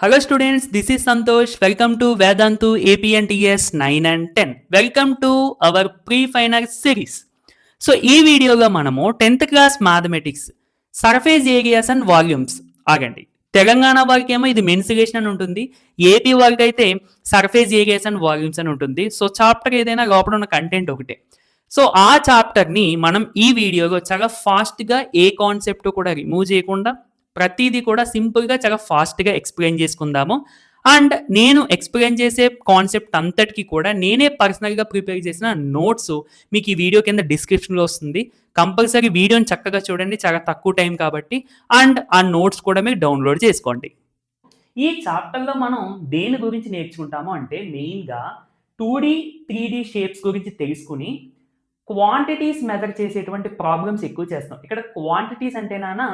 Hello students, this is Santosh. Welcome to Vedantu APNTS 9 and 10. Welcome to our pre-final series. So ఈ వీడియోలో మనము 10th class mathematics surface areas and volumes ఆగండి. తెలంగాణ వారికి ఏమో ఇది mensuration అని ఉంటుంది, ఏపీ వారికి అయితే సర్ఫేస్ ఏరియాస్ అండ్ వాల్యూమ్స్ అని ఉంటుంది. సో చాప్టర్ ఏదైనా లోపల ఉన్న కంటెంట్ ఒకటే. సో ఆ చాప్టర్ని మనం ఈ వీడియోలో చాలా ఫాస్ట్గా ఏ కాన్సెప్ట్ కూడా రిమూవ్ చేయకుండా ప్రతిదీ కూడా సింపుల్గా చాలా ఫాస్ట్గా ఎక్స్ప్లెయిన్ చేసుకుందాము. అండ్ నేను ఎక్స్ప్లెయిన్ చేసే కాన్సెప్ట్ అంతటికి కూడా నేనే పర్సనల్గా ప్రిపేర్ చేసిన నోట్స్ మీకు ఈ వీడియో కింద డిస్క్రిప్షన్లో వస్తుంది. కంపల్సరీ వీడియోని చక్కగా చూడండి, చాలా తక్కువ టైం కాబట్టి. అండ్ ఆ నోట్స్ కూడా మీరు డౌన్లోడ్ చేసుకోండి. ఈ చాప్టర్లో మనం దేని గురించి నేర్చుకుంటాము అంటే మెయిన్గా 2D 3D షేప్స్ గురించి తెలుసుకుని క్వాంటిటీస్ మెజర్ చేసేటువంటి ప్రాబ్లమ్స్ ఎక్కువ చేస్తాం. ఇక్కడ క్వాంటిటీస్ అంటేనా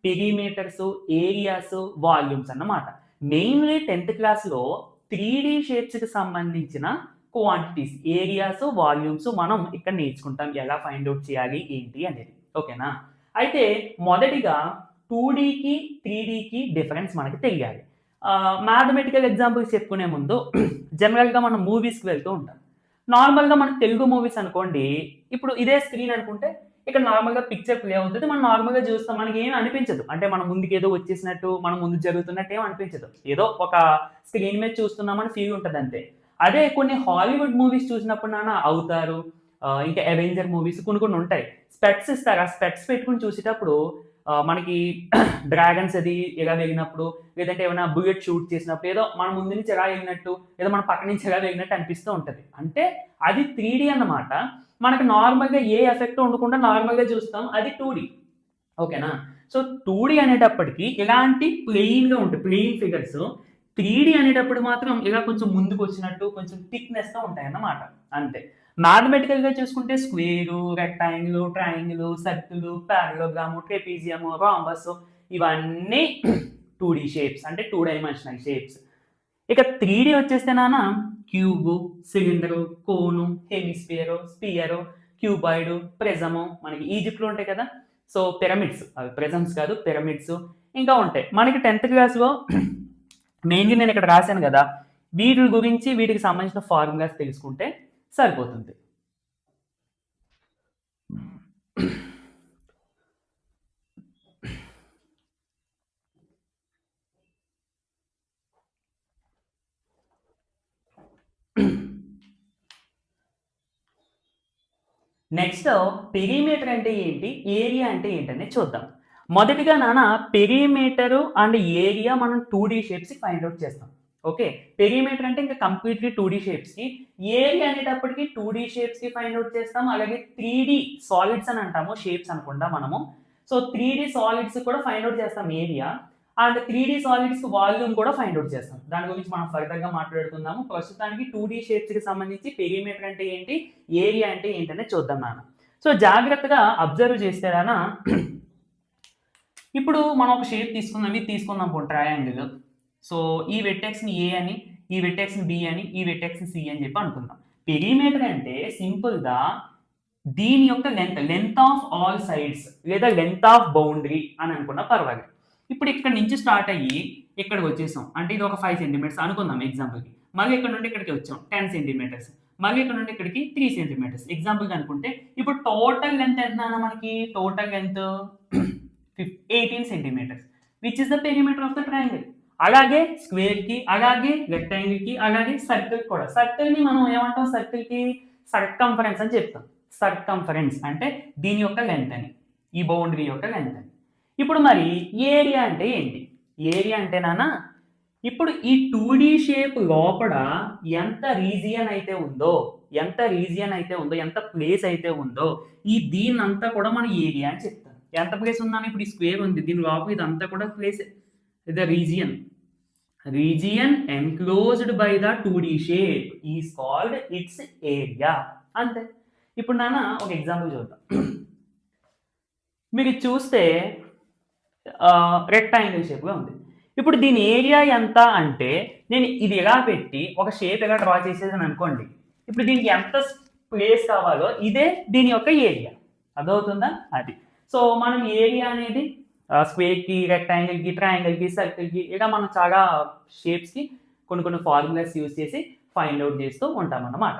పెరిమీటర్స్, ఏరియాస్, వాల్యూమ్స్ అన్నమాట. మెయిన్లీ 10th క్లాస్లో 3D షేప్స్కి సంబంధించిన క్వాంటిటీస్, ఏరియాస్, వాల్యూమ్స్ మనం ఇక్కడ నేర్చుకుంటాం. ఎలా ఫైండ్ అవుట్ చేయాలి ఏంటి అనేది. ఓకేనా? అయితే మొదటిగా 2Dకి 3Dకి డిఫరెన్స్ మనకి తెలియాలి. మ్యాథమెటికల్ ఎగ్జాంపుల్స్ చెప్పుకునే ముందు జనరల్గా మనం మూవీస్కి వెళ్తూ ఉంటాం. నార్మల్గా మన తెలుగు మూవీస్ అనుకోండి, ఇప్పుడు ఇదే స్క్రీన్ అనుకుంటే ఇక్కడ నార్మల్గా పిక్చర్ ప్లే అవుతుంది, మనం నార్మల్గా చూస్తాం, మనకి ఏమి అనిపించదు. అంటే మన ముందుకు ఏదో వచ్చేసినట్టు, మన ముందు జరుగుతున్నట్టు ఏమి అనిపించదు. ఏదో ఒక స్క్రీన్ మీద చూస్తున్నామని ఫీల్ ఉంటుంది అంతే. అదే కొన్ని హాలీవుడ్ మూవీస్ చూసినప్పుడు అవుతారు, ఇంకా అవెంజర్ మూవీస్ కొన్ని ఉంటాయి, స్పెట్స్ ఇస్తారు. ఆ స్పెట్స్ పెట్టుకుని చూసేటప్పుడు మనకి డ్రాగన్స్ అది ఎలా వెళ్ళినప్పుడు, లేదంటే ఏమైనా బుల్లెట్ షూట్ చేసినప్పుడు ఏదో మన ముందు నుంచి ఎలా వెళ్ళినట్టు, ఏదో మన పక్క నుంచి ఎలా వెళ్ళినట్టు అనిపిస్తూ ఉంటుంది. అంటే అది 3D అన్నమాట. మనకు నార్మల్గా ఏ ఎఫెక్ట్ ఉండకుండా నార్మల్గా చూస్తాం, అది 2D. ఓకేనా? సో 2D అనేటప్పటికి ఇలాంటి ప్లెయిన్గా ఉంటాయి, ప్లెయిన్ ఫిగర్స్. 3D అనేటప్పుడు మాత్రం ఇలా కొంచెం ముందుకు వచ్చినట్టు, కొంచెం థిక్నెస్గా ఉంటాయి అన్నమాట. అంతే. మ్యాథమెటికల్గా చూసుకుంటే square, rectangle, triangle, circle, parallelogram, trapezium, rhombus ఇవన్నీ 2D షేప్స్, అంటే 2 డైమెన్షనల్ షేప్స్. ఇక 3D వచ్చేస్తే cube, cylinder, cone, hemisphere, sphere, cuboid, prism, మనకి ఈజిప్ట్లో ఉంటాయి కదా. సో పిరమిడ్స్, అవి ప్రిజమ్స్ కాదు, పిరమిడ్స్ ఇంకా ఉంటాయి. మనకి 10th క్లాస్లో మెయిన్గా నేను ఇక్కడ రాశాను కదా, వీటి గురించి వీటికి సంబంధించిన ఫార్ములాస్ తెలుసుకుంటే సరిపోతుంది. నెక్స్ట్ పెరిమీటర్ అంటే ఏంటి, ఏరియా అంటే ఏంటనేది చూద్దాం. మొదటిగా పెరిమీటరు అండ్ ఏరియా మనం 2D షేప్స్ ఫైండ్ అవుట్ చేస్తాం. ఓకే, పెరిమీటర్ అంటే ఇంకా కంప్లీట్లీ 2D షేప్స్కి, ఏరియా అనేటప్పటికి 2D షేప్స్కి ఫైండ్ అవుట్ చేస్తాం. అలాగే 3D సాలిడ్స్ అని అంటాము, షేప్స్ అనుకుంటా మనము. సో 3D సాలిడ్స్ కూడా ఫైండ్ అవుట్ చేస్తాం area, and 3D solids volume కూడా ఫైండ్ అవుట్ చేస్తాం. దాని గురించి మనం ఫర్దర్గా మాట్లాడుకుందాము. ప్రస్తుతానికి 2D షేప్స్కి సంబంధించి పెరిమీటర్ అంటే ఏంటి, ఏరియా అంటే ఏంటనే చూద్దాం సో జాగ్రత్తగా అబ్జర్వ్ చేస్తే ఇప్పుడు మనం ఒక షేప్ తీసుకుందాం ట్రయాంగిల్. సో ఈ వెట్టెక్స్ని ఏ అని, ఈ వెట్టెక్స్ని బి అని, ఈ వెట్టెక్స్ని సి అని చెప్పి అనుకుందాం. పెరిమీటర్ అంటే సింపుల్గా దీని యొక్క లెంత్ ఆఫ్ ఆల్ సైడ్స్ లేదా లెంత్ ఆఫ్ బౌండరీ అని అనుకున్నా పర్వాలేదు. ఇప్పుడు ఇక్కడ నుంచి స్టార్ట్ అయ్యి ఇక్కడికి వచ్చేసాం, అంటే ఇది ఒక 5 సెంటీమీటర్స్ అనుకుందాం ఎగ్జాంపుల్కి. మళ్ళీ ఇక్కడ నుండి ఇక్కడికి వచ్చాం 10 సెంటీమీటర్స్, మళ్ళీ ఇక్కడ నుండి ఇక్కడికి 3 సెంటీమీటర్స్ ఎగ్జాంపుల్గా అనుకుంటే, ఇప్పుడు టోటల్ లెంత్ ఎంత మనకి, total length 18 centimetres, which is the perimeter of the triangle. అలాగే స్క్వేర్కి, అలాగే రెక్టాంగిల్కి, అలాగే సర్కిల్ కూడా. సర్కిల్ని మనం ఏమంటాం, సర్కిల్కి సర్కంఫరెన్స్ అని చెప్తాం. సర్కంఫరెన్స్ అంటే దీని యొక్క లెంత్ అని, ఈ బౌండరీ యొక్క లెంత్ అని. ఇప్పుడు మరి ఏరియా అంటే ఏంటి, ఏరియా అంటే ఇప్పుడు ఈ 2D షేప్ లోపల ఎంత రీజియన్ అయితే ఉందో, ఎంత ప్లేస్ అయితే ఉందో, దీని అంతా కూడా మన ఏరియా అని చెప్తాం. ఎంత ప్లేస్ ఉందని, ఇప్పుడు ఈ స్క్వేర్ ఉంది, దీని లోపల ఇదంతా కూడా place, the region enclosed by the 2D shape is called its area. అంతే. ఇప్పుడు ఒక ఎగ్జాంపుల్ చూద్దాం. మీరు చూస్తే రెక్టాంగిల్ షేప్గా ఉంది. ఇప్పుడు దీని ఏరియా ఎంత అంటే, నేను ఇది ఎలా పెట్టి ఒక షేప్ ఎలా డ్రా చేసేదని అనుకోండి, ఇప్పుడు దీనికి ఎంత ప్లేస్ కావాలో ఇదే దీని యొక్క ఏరియా. అర్థమవుతుందా? అది. సో మనం ఏరియా అనేది స్క్వేర్కి, రెక్టాంగిల్కి, ట్రయాంగిల్కి, సర్కిల్కి ఇలా మనం చాలా షేప్స్కి కొన్ని ఫార్ములాస్ యూజ్ చేసి ఫైండ్ అవుట్ చేస్తూ ఉంటామన్నమాట.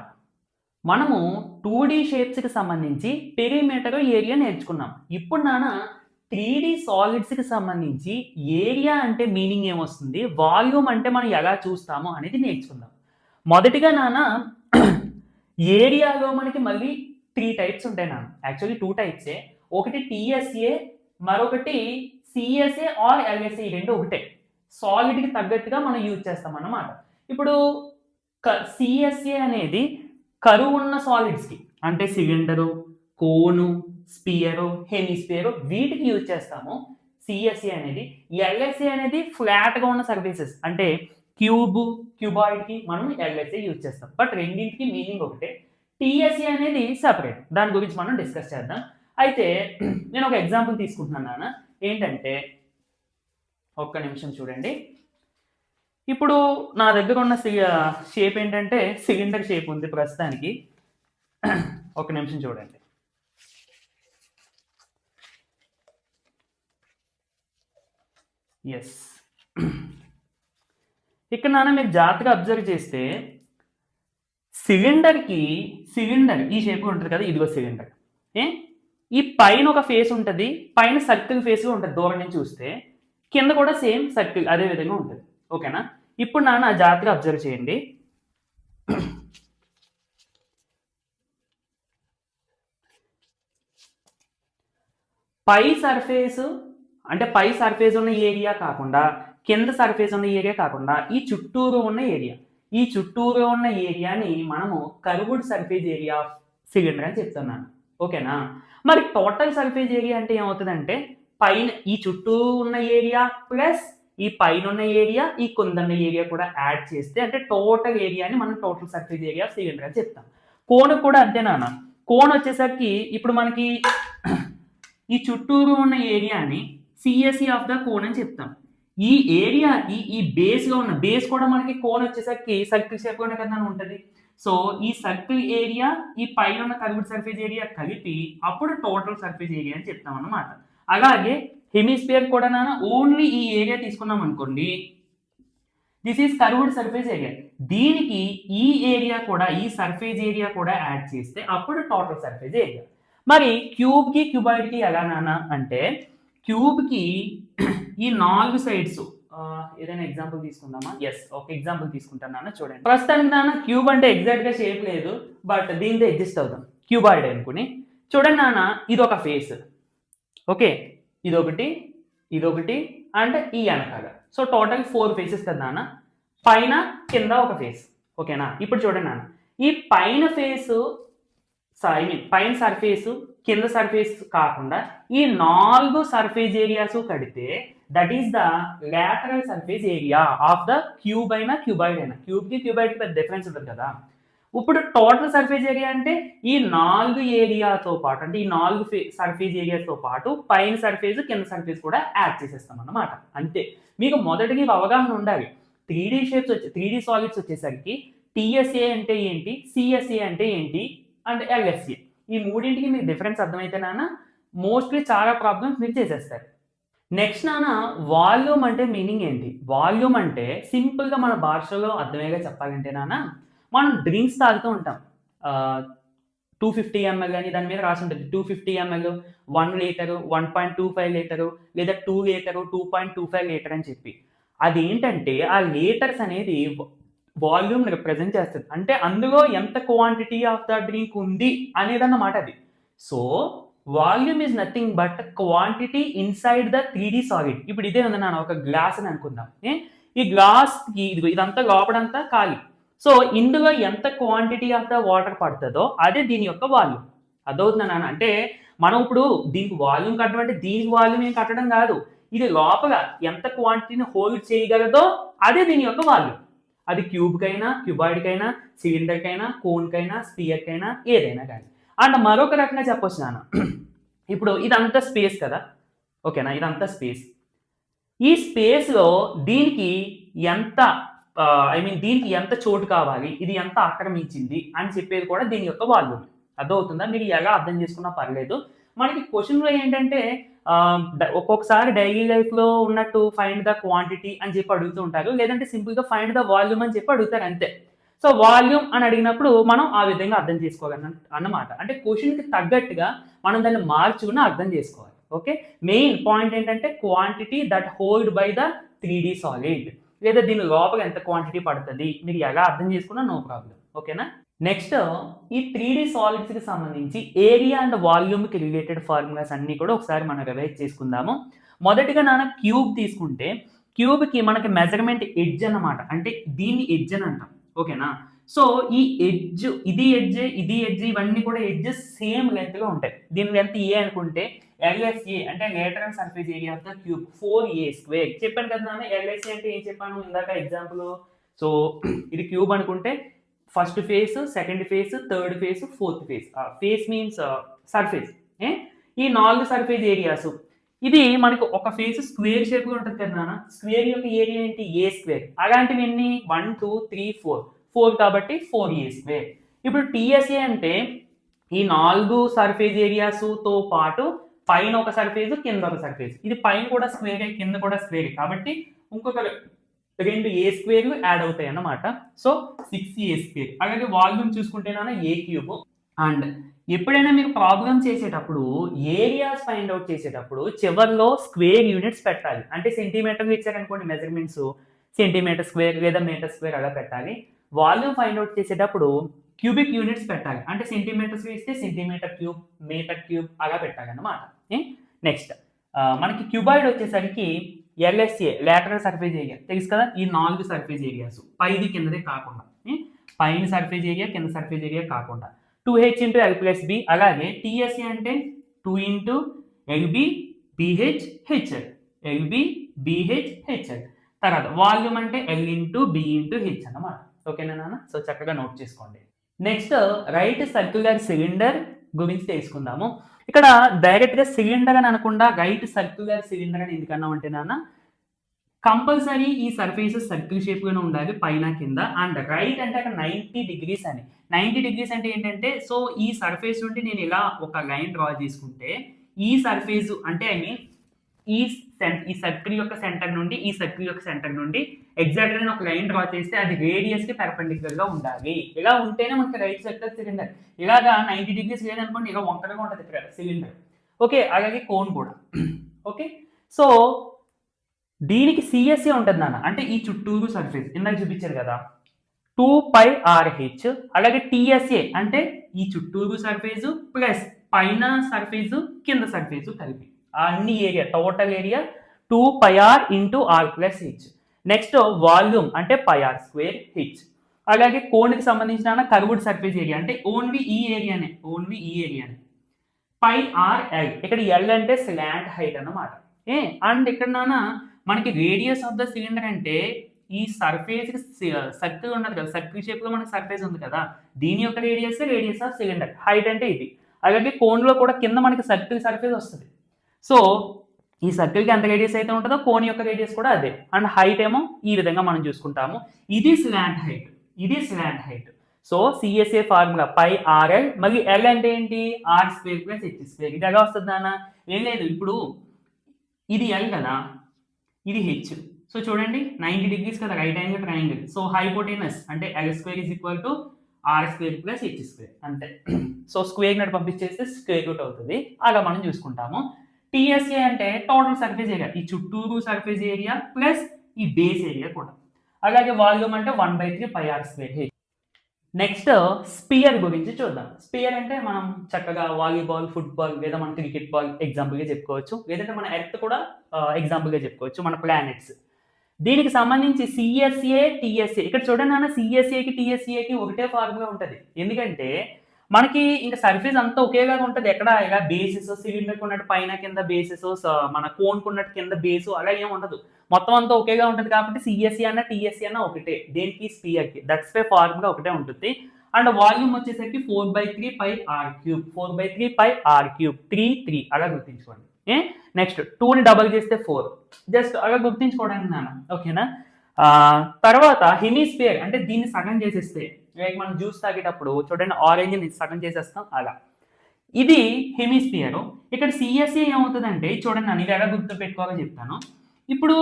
మనము 2D షేప్స్కి సంబంధించి పెరిమీటర్, ఏరియా నేర్చుకున్నాం. ఇప్పుడు 3D సాలిడ్స్కి సంబంధించి ఏరియా అంటే మీనింగ్ ఏమొస్తుంది, వాల్యూమ్ అంటే మనం ఎలా చూస్తాము అనేది నేర్చుకుందాం. మొదటిగా ఏరియాలో మనకి మళ్ళీ 3 టైప్స్ ఉంటాయి యాక్చువల్లీ 2 టైప్సే. ఒకటి టీఎస్ఏ, మరొకటి సిఎస్ఏ ఆర్ ఎల్ఎస్ఏ. ఈ రెండు ఒకటే, సాలిడ్కి తగ్గట్టుగా మనం యూజ్ చేస్తాం అన్నమాట. ఇప్పుడు సిఎస్ఏ అనేది కరువు ఉన్న సాలిడ్స్కి, అంటే సిలిండరు, కోను, స్పియరు, హెమిస్పియరు, వీటికి యూజ్ చేస్తాము సిఎస్ఏ అనేది. ఎల్ఎస్ఏ అనేది ఫ్లాట్గా ఉన్న సర్ఫేసెస్, అంటే క్యూబ్, క్యూబాయిడ్కి మనం ఎల్ఎస్ఏ యూజ్ చేస్తాం. బట్ రెండింటికి మీనింగ్ ఒకటే. టీఎస్ఏ అనేది సపరేట్, దాని గురించి మనం డిస్కస్ చేద్దాం. అయితే నేను ఒక ఎగ్జాంపుల్ తీసుకుంటున్నాను. ఏంటంటే ఒక్క నిమిషం చూడండి. ఇప్పుడు నా దగ్గర ఉన్న షేప్ ఏంటంటే సిలిండర్ షేప్ ఉంది ప్రస్తుతానికి. ఒక నిమిషం చూడండి. ఎస్, ఇక్కడ మీరు జాగ్రత్తగా అబ్జర్వ్ చేస్తే సిలిండర్ ఈ షేప్ ఉంటుంది కదా, ఇదిగో సిలిండర్. ఈ పైన ఒక ఫేస్ ఉంటుంది, పైన సర్కిల్ ఫేస్ ఉంటుంది దూరం నుంచి చూస్తే, కింద కూడా సేమ్ సర్కిల్ అదే విధంగా ఉంటుంది. ఓకేనా? ఇప్పుడు జాగ్రత్తగా అబ్జర్వ్ చేయండి. పై సర్ఫేస్ అంటే పై సర్ఫేస్ ఉన్న ఏరియా కాకుండా, కింద సర్ఫేస్ ఉన్న ఏరియా కాకుండా, ఈ చుట్టూరు ఉన్న ఏరియాని మనము curved surface area of cylinder అని చెప్తున్నాను. ఓకేనా? మరి టోటల్ సర్ఫేస్ ఏరియా అంటే ఏమవుతుందంటే పైన ఈ చుట్టూ ఉన్న ఏరియా ప్లస్ ఈ పైన ఉన్న ఏరియా, ఈ కింద ఉన్న ఏరియా కూడా యాడ్ చేస్తే అంటే టోటల్ ఏరియాని మనం total surface area of cylinder అని చెప్తాం. కోన్ కూడా అంతేనా? కోన్ వచ్చేసరికి ఇప్పుడు మనకి ఈ చుట్టూరు ఉన్న ఏరియాని సిఎస్ఈ ఆఫ్ ద కోన్ అని చెప్తాం. ఈ ఏరియాకి ఈ బేస్లో ఉన్న బేస్ కూడా మనకి కోన్ వచ్చేసరికి సర్కిల్ షేప్ కూడా కదా ఉంటుంది. సో ఈ సర్కిల్ ఏరియా, ఈ పైన ఉన్న కర్వ్డ్ సర్ఫేస్ ఏరియా కలిపి అప్పుడు టోటల్ సర్ఫేస్ ఏరియా అని చెప్తాం అన్నమాట. అలాగే హెమిస్పియర్ కూడా ఓన్లీ ఈ ఏరియా తీసుకున్నాం అనుకోండి, this is curved surface area. దీనికి ఈ ఏరియా కూడా, ఈ సర్ఫేస్ ఏరియా కూడా యాడ్ చేస్తే అప్పుడు టోటల్ సర్ఫేస్ ఏరియా. మరి క్యూబ్కి, క్యూబాయిడ్కి ఎలా అంటే క్యూబ్కి ఈ 4 సైడ్స్, ఏదైనా ఎగ్జాంపుల్ తీసుకుందామా? ఎస్, ఒక ఎగ్జాంపుల్ తీసుకుంటాను. చూడండి. ప్రస్తుతానికి క్యూబ్ అంటే ఎగ్జాక్ట్గా షేప్ లేదు, బట్ దీంతో అడ్జస్ట్ అవుతాం. క్యూబాయిడ్ అనుకుని చూడండి ఇది ఒక ఫేస్. ఓకే, ఇదొకటి అండ్ ఈ వెనకాల. సో టోటల్ 4 ఫేసెస్ కదా పైన కింద ఒక ఫేస్. ఓకేనా? ఇప్పుడు చూడండి ఈ పైన ఫేసు, పైన సర్ఫేస్, కింద సర్ఫేస్ కాకుండా ఈ 4 సర్ఫేస్ ఏరియాస్ కడితే that is the lateral surface area of the cube అయినా క్యూబాయిడ్ అయినా. క్యూబ్కి క్యూబాయిడ్కి పెద్ద డిఫరెన్స్ ఉంటుంది కదా. ఇప్పుడు టోటల్ సర్ఫేస్ ఏరియా అంటే ఈ 4 ఏరియాతో పాటు, అంటే ఈ 4 సర్ఫేస్ ఏరియాతో పాటు పైన సర్ఫేస్, కింద సర్ఫేస్ కూడా యాడ్ చేసేస్తాం అన్నమాట. అంతే. మీకు మొదటికి అవగాహన ఉండాలి. 3D షేప్స్ 3D సాలిడ్స్ వచ్చేసరికి టీఎస్ఏ అంటే ఏంటి, సిఎస్ఏ అంటే ఏంటి అండ్ ఎల్ఎస్ఏ, ఈ మూడింటికి మీకు డిఫరెన్స్ అర్థమైతే మోస్ట్లీ చాలా ప్రాబ్లమ్స్ మీరు చేసేస్తారు. నెక్స్ట్ వాల్యూమ్ అంటే మీనింగ్ ఏంటి? వాల్యూమ్ అంటే సింపుల్గా మన భాషలో అర్థమయ్యేగా చెప్పాలంటే మనం డ్రింక్స్ తాగుతూ ఉంటాం. 250 ml అని దాని మీద రాసి ఉంటుంది. 250 ml, 1 లీటరు, 1.25 లీటరు, లేదా 2 లీటరు, 2.25 లీటర్ అని చెప్పి. అదేంటంటే ఆ లీటర్స్ అనేది వాల్యూమ్ రిప్రజెంట్ చేస్తుంది. అంటే అందులో ఎంత క్వాంటిటీ ఆఫ్ ద డ్రింక్ ఉంది అనేదన్నమాట అది. So volume is nothing but quantity inside the 3D solid. ఇప్పుడు ఇదే ఉంది ఒక గ్లాస్ అని అనుకుందాం. ఈ గ్లాస్కి ఇదంతా లోపడంతా ఖాళీ. సో ఇందులో ఎంత క్వాంటిటీ ఆఫ్ ద వాటర్ పడుతుందో అదే దీని యొక్క వాల్యూమ్. అదవుతుందా అంటే మనం ఇప్పుడు దీనికి వాల్యూమ్ కట్టడం అంటే దీనికి వాల్యూమ్ ఏం కట్టడం కాదు, ఇది లోపల ఎంత క్వాంటిటీని హోల్డ్ చేయగలదో అదే దీని యొక్క వాల్యూమ్. అది క్యూబ్కైనా, క్యూబాయిడ్కైనా, సిలిండర్కైనా, కోన్కైనా, స్పియర్కైనా, ఏదైనా కానీ. అండ్ మరొక రకంగా చెప్పొచ్చు ఇప్పుడు ఇదంతా స్పేస్ కదా. ఓకేనా? ఇదంతా స్పేస్. ఈ స్పేస్లో దీనికి ఎంత దీనికి ఎంత చోటు కావాలి, ఇది ఎంత ఆక్రమించింది అని చెప్పేది కూడా దీని యొక్క వాల్యూమ్. అర్థమవుతుందా? మీరు ఎలా అర్థం చేసుకున్నా పర్లేదు. మనకి క్వశ్చన్లో ఏంటంటే ఒక్కొక్కసారి డైలీ లైఫ్లో ఉన్నట్టు ఫైండ్ ద క్వాంటిటీ అని చెప్పి అడుగుతూ ఉంటారు, లేదంటే సింపుల్గా ఫైండ్ ద వాల్యూమ్ అని చెప్పి అడుగుతారు అంతే. సో వాల్యూమ్ అని అడిగినప్పుడు మనం ఆ విధంగా అర్థం చేసుకోగలం అన్నమాట. అంటే క్వశ్చన్కి తగ్గట్టుగా మనం దాన్ని మార్చుకుని అర్థం చేసుకోవాలి. ఓకే, మెయిన్ పాయింట్ ఏంటంటే quantity that hold by the 3D solid, లేదా దీని లోపల ఎంత క్వాంటిటీ పడుతుంది, మీరు ఎలా అర్థం చేసుకున్నా నో ప్రాబ్లం. ఓకేనా. నెక్స్ట్ ఈ 3D సాలిడ్స్ కి సంబంధించి ఏరియా అండ్ వాల్యూమ్ కి రిలేటెడ్ ఫార్ములాస్ అన్ని కూడా ఒకసారి మనం రివైజ్ చేసుకుందాము. మొదటిగా నాన్న క్యూబ్ తీసుకుంటే, క్యూబ్ కి మనకి మెజర్మెంట్ ఎడ్జ్ అన్నమాట, అంటే దీన్ని ఎడ్జ్ అని అంటాం. ఓకేనా. సో ఈ ఎడ్జ్, ఇది ఎడ్జ్, ఇది ఎడ్జ్, ఇవన్నీ కూడా ఎడ్జెస్ సేమ్ లెంత్ గా ఉంటాయి. దీని లెంత్ ఏ అనుకుంటే LSA అంటే lateral surface area of the cube 4a². చెప్పాను కదా నాన్న, LSA అంటే ఏం చెప్పాను ఇందాక ఎగ్జాంపుల్. సో ఇది క్యూబ్ అనుకుంటే first face, second phase, third phase, fourth face. Face means surface. ఈ 4 సర్ఫేస్ ఏరియాస్, ఇది మనకు ఒక ఫేస్ స్క్వేర్ షేప్ గా ఉంటుంది కదా నాన్న. స్క్వేర్ యొక్క ఏరియా ఏంటి, A². అలాంటివి ఎన్ని, 1 2 3 4 కాబట్టి 4a². ఇప్పుడు TSA అంటే ఈ 4 సర్ఫేస్ ఏరియాస్ తో పాటు పైన ఒక సర్ఫేస్, కింద ఒక సర్ఫేస్. ఇది పైన కూడా స్క్వేర్, కింద కూడా స్క్వేర్ కాబట్టి ఇంకొక 2a² యాడ్ అవుతాయి అన్నమాట. So 6a². అలాగే వాల్యూమ్ చూసుకుంటేనా A³. అండ్ ఎప్పుడైనా మీరు ప్రాబ్లం చేసేటప్పుడు ఏరియాస్ ఫైండ్ అవుట్ చేసేటప్పుడు చివర్లో స్క్వేర్ యూనిట్స్ పెట్టాలి. అంటే సెంటీమీటర్లు ఇచ్చారనుకోండి మెజర్మెంట్స్, సెంటీమీటర్ స్క్వేర్ లేదా మీటర్ స్క్వేర్ అలా పెట్టాలి. వాల్యూమ్ ఫైండ్ అవుట్ చేసేటప్పుడు క్యూబిక్ యూనిట్స్ పెట్టాలి. అంటే సెంటీమీటర్స్ ఇస్తే సెంటీమీటర్ క్యూబ్, మీటర్ క్యూబ్ అలా పెట్టాలి అన్నమాట. నెక్స్ట్ మనకి క్యూబాయిడ్ వచ్చేసరికి LSA లేటరల్ సర్ఫేస్ ఏరియా తెలుసు కదా. ఈ 4 సర్ఫేస్ ఏరియాస్ పైది కిందదే కాకుండా, పైన సర్ఫేస్ ఏరియా కింద సర్ఫేస్ ఏరియా కాకుండా 2h × L+B. అలాగే TSA అంటే 2 × LB BH HL, LB BH HL. తర్వాత వాల్యూమ్ అంటే L × B × H అన్నమాట. ఓకేనా నాన్న. సో చక్కగా నోట్ చేసుకోండి. నెక్స్ట్ రైట్ సర్క్యులర్ సిలిండర్ గురించి తెలుసుకుందాము. ఇక్కడ డైరెక్ట్ గా సిలిండర్ అని అనకుండా రైట్ సర్క్యులర్ సిలిండర్ అని ఎందుకన్నా అంటే నాన్న, కంపల్సరీ ఈ సర్ఫేస్ సర్కిల్ షేప్ గానే ఉండాలి పైన కింద. అండ్ రైట్ అంటే అక్కడ 90 degrees అని. 90 degrees అంటే ఏంటంటే, సో ఈ సర్ఫేస్ నుండి నేను ఇలా ఒక లైన్ డ్రా చేసుకుంటే ఈ సర్ఫేస్ అంటే ఐ మీన్ ఈ సర్కిల్ యొక్క సెంటర్ నుండి ఈ సర్కిల్ యొక్క సెంటర్ నుండి ఎగ్జాక్ట్ గా ఒక లైన్ డ్రా చేస్తే అది రేడియస్ కి పెర్పెండిక్యులర్ గా ఉండాలి. ఇలా ఉంటేనే మనకి రైట్ సర్కిల్ సిలిండర్. ఇలాగా 90 degrees లేదనుకోండి ఇలా వంకరగా ఉంటుంది ఇక్కడ సిలిండర్. ఓకే, అలాగే కోన్ కూడా. ఓకే, సో దీనికి CSA ఉంటుంది నాన్న, అంటే ఈ చుట్టూరు సర్ఫేస్ ఇందాక చూపించారు కదా 2πRH. అలాగే TSA అంటే ఈ చుట్టూరు సర్ఫేస్ ప్లస్ పైన సర్ఫేస్ కింద సర్ఫేస్ కలిపి అన్ని area, total area 2πR × R+H. Next volume అంటే πr²H. అలాగే కోన్కి సంబంధించిన కర్వ్డ్ సర్ఫేస్ ఏరియా అంటే ఓన్లీ ఈ ఏరియానే πRL. ఇక్కడ L అంటే స్లాంట్ హైట్ అన్నమాట. అండ్ ఇక్కడ నాన్న మనకి రేడియస్ ఆఫ్ ద సిలిండర్ అంటే ఈ సర్ఫేస్ సర్కిల్ ఉన్నది కదా, సర్కిల్ షేప్ లో మనకి సర్ఫేస్ ఉంది కదా, దీని యొక్క రేడియస్ ఆఫ్ సిలిండర్. హైట్ అంటే ఇది. అలాగే కోన్ లో కూడా కింద మనకి సర్కిల్ సర్ఫేస్ వస్తుంది. సో ఈ సర్కిల్కి ఎంత రేడియస్ అయితే ఉంటుందో కోన్ యొక్క రేడియస్ కూడా అదే. అండ్ హైట్ ఏమో ఈ విధంగా మనం చూసుకుంటాము. ఇది slant height. So CSA formula πRL. మళ్ళీ L అంటే ఏంటి, R² + H². ఇది ఎలా వస్తుంది నాన్న, ఏం లేదు, ఇప్పుడు ఇది L కదా, ఇది H. సో చూడండి 90 degrees కదా right angle triangle. So hypotenuse అంటే L² = R² + H². అంతే. సో స్క్వేర్ నట్ పంపించేస్తే స్క్వేర్ రూట్ అవుతుంది. అలా మనం చూసుకుంటాము. TSA అంటే టోటల్ సర్ఫేస్ ఏరియా, ఈ చుట్టూరు సర్ఫేస్ ఏరియా ప్లస్ ఈ బేస్ ఏరియా కూడా. అలాగే వాల్యూమ్ అంటే 1/3πr². నెక్స్ట్ స్పియర్ గురించి చూద్దాం. స్పియర్ అంటే మనం చక్కగా వాలీబాల్, ఫుట్బాల్ లేదా మన క్రికెట్ బాల్ ఎగ్జాంపుల్గా చెప్పుకోవచ్చు, లేదంటే మన ఎర్త్ కూడా ఎగ్జాంపుల్గా చెప్పుకోవచ్చు, మన ప్లానెట్స్. దీనికి సంబంధించి CSA TSA ఇక్కడ చూడండి నాన్న, CSAకి TSAకి ఒకటే ఫార్ములా ఉంటుంది. ఎందుకంటే మనకి ఇంకా సర్ఫేస్ అంతా ఒకేలాగా ఉంటుంది. ఎక్కడ ఇలా బేసెస్, సిలిండర్ ఉన్నట్టు పైన కింద బేసెస్, మన కోన్ ఉన్నట్టు కింద బేసు అలా ఏమి ఉండదు. మొత్తం అంతా ఒకేగా ఉంటుంది కాబట్టి CSA అన్న TSA అన్న ఒకటే. దేనికి, స్పియర్కి. దట్స్ వై ఫార్ములా ఒకటే ఉంటుంది. అండ్ వాల్యూమ్ వచ్చేసరికి 4/3πr³. 4/3πr³. 3 అలా గుర్తించుకోండి. నెక్స్ట్ 2ని డబల్ చేస్తే 4. జస్ట్ అలా గుర్తించుకోవడానికి నాన్న. ఓకేనా. తర్వాత హెమిస్పియర్ అంటే దీన్ని సగం చేసేస్తే, లైక్ మనం జ్యూస్ తాగేటప్పుడు చూడండి ఆరెంజ్ ని సగం చేసేస్తాం అలా. ఇది హెమిస్ఫియర్. ఇక్కడ సిఎస్ఏ ఏమవుతుందంటే చూడండి, నేను ఎలా గుర్తు పెట్టుకోవాలో చెప్తాను. ఇప్పుడు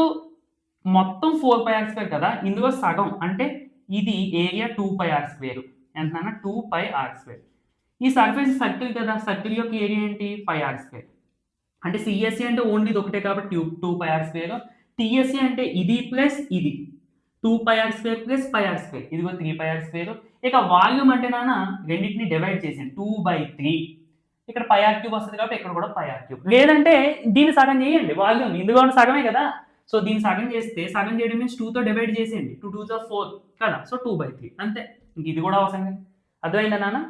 మొత్తం 4πr² కదా, ఇందులో సగం అంటే ఇది ఏరియా 2πr². ఎంతనా 2πr². ఈ సర్ఫేస్ సర్కిల్ కదా, సర్కిల్ యొక్క ఏరియా ఏంటి πr². అంటే సిఎస్ఏ అంటే ఓన్లీ ఇది ఒకటే కాబట్టి 2πr². టిఎస్ఏ అంటే ఇది ప్లస్ ఇది 2πr² ప్లస్ πr², ఇదిగో 3πr². ఇక వాల్యూమ్ అంటే నాన్న రెండింటిని డివైడ్ చేసాను 2/3. ఇక్కడ πr³ వస్తుంది కాబట్టి ఇక్కడ కూడా πr³. లేదంటే దీన్ని సగం చేయండి, వాల్యూమ్ ఇందులో ఉన్న సగమే కదా. సో దీన్ని సగం చేస్తే, సగం చేయడం మీన్స్ 2తో డివైడ్ చేసేయండి, 2 2s are 4 కదా, సో 2/3 అంతే. ఇంక ఇది కూడా అవసరం లేదు. అర్థమైందా నాన్న?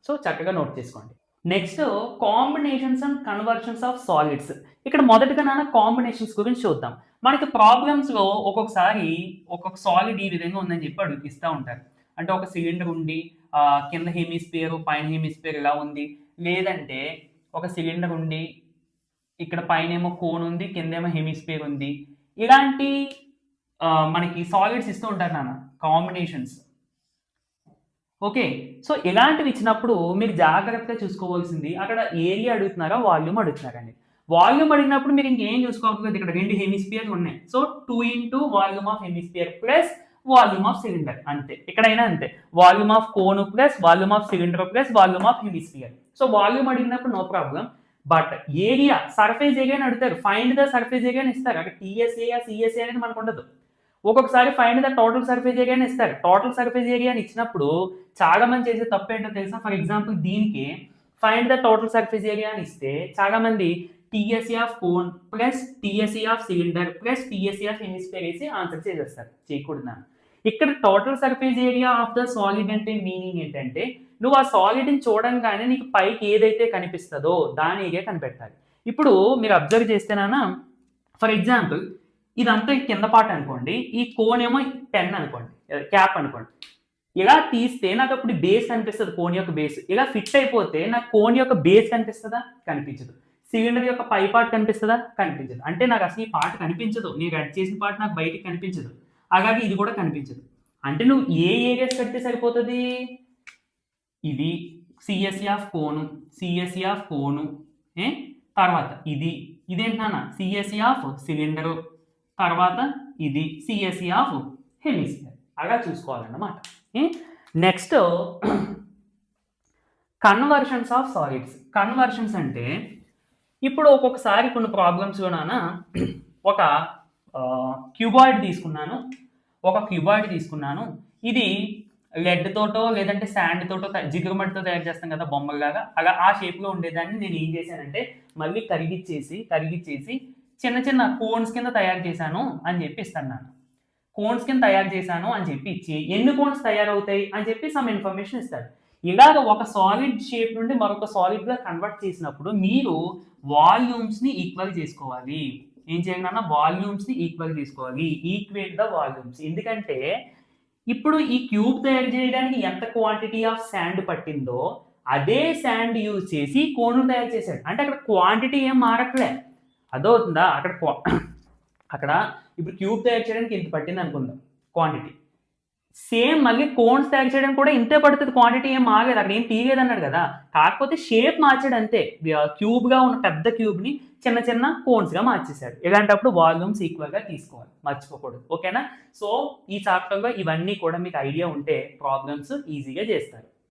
సో చక్కగా నోట్ చేసుకోండి. Next combinations and conversions of solids. ఇక్కడ మొదటగా నాన్న కాంబినేషన్స్ గురించి చూద్దాం. మనకి ప్రాబ్లమ్స్లో ఒక్కొక్కసారి ఒక్కొక్క సాలిడ్ ఈ విధంగా ఉందని చెప్పి ఇస్తూ ఉంటారు. అంటే ఒక సిలిండర్ ఉండి కింద హెమిస్ఫియర్ పైన హెమిస్ఫియర్ ఇలా ఉంది, లేదంటే ఒక సిలిండర్ ఉండి ఇక్కడ పైన ఏమో కోన్ ఉంది, కిందేమో హెమిస్ఫియర్ ఉంది. ఇలాంటి మనకి సాలిడ్స్ ఇస్తూ ఉంటారు నాన్న, కాంబినేషన్స్. ఓకే, సో ఇలాంటివి ఇచ్చినప్పుడు మీరు జాగ్రత్తగా చూసుకోవాల్సింది అక్కడ ఏరియా అడుగుతున్నారా వాల్యూమ్ అడుగుతున్నారండి. వాల్యూమ్ అడిగినప్పుడు మీరు ఇంకేం చూసుకోవాలి, ఇక్కడ 2 హెమిస్ఫియర్లు ఉన్నాయి. So 2 into volume of hemisphere plus volume of cylinder, అంతే. ఇక్కడైనా అంతే, volume of cone plus volume of cylinder plus volume of hemisphere. So volume అడిగినప్పుడు no problem. But area, surface area అని అడుగుతారు, ఫైండ్ ద సర్ఫేస్ ఏరియా అని ఇస్తారు. అక్కడ TSA CSA అనేది మనకు ఉండదు. ఒక్కొక్కసారి find the total surface area అని ఇస్తారు. టోటల్ సర్ఫేస్ ఏరియా అని ఇచ్చినప్పుడు చాలా మంది చేసే తప్పు ఏంటో తెలుసా? ఫర్ ఎగ్జాంపుల్ దీనికి find the total surface area అని ఇస్తే చాలా మంది TSA of cone plus TSA of cylinder plus TSA of hemisphere వేసి ఆన్సర్ చేసేస్తారు. చేయకూడదు. ఇక్కడ total surface area of the solid అంటే మీనింగ్ ఏంటంటే, నువ్వు ఆ సాలిడ్ని చూడంగానే నీకు పైకి ఏదైతే కనిపిస్తుందో దాని ఏరియా కనిపెట్టాలి. ఇప్పుడు మీరు అబ్జర్వ్ చేస్తేనా, ఫర్ ఎగ్జాంపుల్ ఇదంతా కింద పార్ట్ అనుకోండి, ఈ కోన్ ఏమో పెన్ అనుకోండి, క్యాప్ అనుకోండి. ఇలా తీస్తే నాకు అప్పుడు బేస్ కనిపిస్తుంది, కోన్ యొక్క బేస్. ఇలా ఫిట్ అయిపోతే నాకు కోన్ యొక్క బేస్ కనిపిస్తుందా? కనిపించదు. సిలిండర్ యొక్క పై పార్ట్ కనిపిస్తుందా? కనిపించదు. అంటే నాకు అసలు ఈ పార్ట్ కనిపించదు, నేను రెడ్ చేసిన పార్ట్ నాకు బయటికి కనిపించదు. అలాగే ఇది కూడా కనిపించదు. అంటే నువ్వు ఏ ఏరియాస్ కడితే సరిపోతుంది? ఇది సిఎస్ఈ ఆఫ్ కోను, సిఎస్ఈ ఆఫ్ కోను, తర్వాత ఇదేంటన్నా సిఎస్ఈ ఆఫ్ సిలిండరు, తర్వాత ఇది సిఎస్ఈ ఆఫ్ హెమిస్ఫియర్. అలా చూసుకోవాలన్నమాట. Next conversions of solids. Conversions అంటే ఇప్పుడు ఒక్కొక్కసారి కొన్ని ప్రాబ్లమ్స్లోనా ఒక క్యూబాయిడ్ తీసుకున్నాను, ఇది లెడ్ తోటో లేదంటే శాండ్ తోటో జిగురుమట్టితో తయారు చేస్తాం కదా బొమ్మలాగా, అలా ఆ షేప్లో ఉండేదాన్ని నేను ఏం చేశానంటే మళ్ళీ కరిగిచ్చేసి చిన్న చిన్న కోన్స్ కింద తయారు చేశాను అని చెప్పి ఇస్తాను. కోన్స్ కింద తయారు చేశాను అని చెప్పి ఇచ్చి ఎన్ని కోన్స్ తయారవుతాయి అని చెప్పి సమ్ ఇన్ఫర్మేషన్ ఇస్తాడు. ఇలాగ ఒక సాలిడ్ షేప్ నుండి మరొక సాలిడ్గా కన్వర్ట్ చేసినప్పుడు మీరు వాల్యూమ్స్ని ఈక్వల్ చేసుకోవాలి. ఏం చేయాలన్నా వాల్యూమ్స్ని ఈక్వల్ చేసుకోవాలి, ఈక్వేట్ ద వాల్యూమ్స్. ఎందుకంటే ఇప్పుడు ఈ క్యూబ్ తయారు చేయడానికి ఎంత క్వాంటిటీ ఆఫ్ శాండ్ పట్టిందో అదే శాండ్ యూజ్ చేసి కోను తయారు చేశాడు. అంటే అక్కడ క్వాంటిటీ ఏం మారట్లే, అదవుతుందా? అక్కడ ఇప్పుడు క్యూబ్ తయారు చేయడానికి ఇంత పట్టింది అనుకుందాం క్వాంటిటీ, సేమ్ మళ్ళీ కోన్స్ తయారు చేయడానికి కూడా ఇంతే పడుతుంది, క్వాంటిటీ ఏం మారలేదు, అక్కడ ఏం తీయలేదు అన్నాడు కదా. కాకపోతే షేప్ మార్చాడు అంతే, క్యూబ్గా ఉన్న పెద్ద క్యూబ్ని చిన్న చిన్న కోన్స్గా మార్చేశాడు. ఇలాంటప్పుడు వాల్యూమ్స్ ఈక్వల్గా తీసుకోవాలి, మర్చిపోకూడదు. ఓకేనా? సో ఈ చాప్టర్లో ఇవన్నీ కూడా మీకు ఐడియా ఉంటే ప్రాబ్లమ్స్ ఈజీగా చేస్తారు.